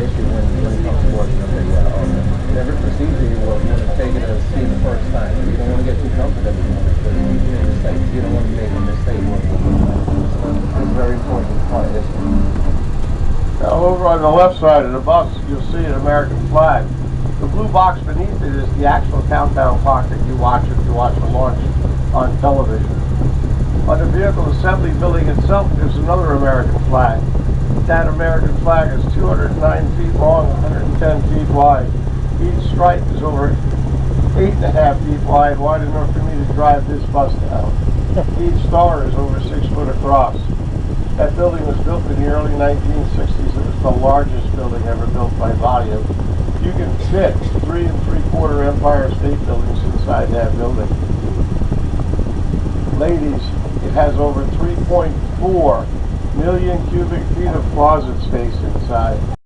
issue when it comes to working up there. Yeah, every procedure you want to take it as see the first time. You don't want to get too comfortable because you make mistakes. You don't want to make a mistake working with them. It's a very important part of this one. Now over on the left side of the bus, you'll see an American flag. The blue box beneath it is the actual countdown clock that you watch if you watch the launch on television. On the vehicle assembly building itself, there's another American flag. That American flag is 209 feet long, 110 feet wide. Each stripe is over 8.5 feet wide enough for me to drive this bus down. Each star is over 6 foot across. That building was built in the early 1960s. It was the largest building ever built by volume. You can fit 3 3/4 Empire State Buildings inside that building. Ladies, it has over 3.4 million cubic feet of closet space inside.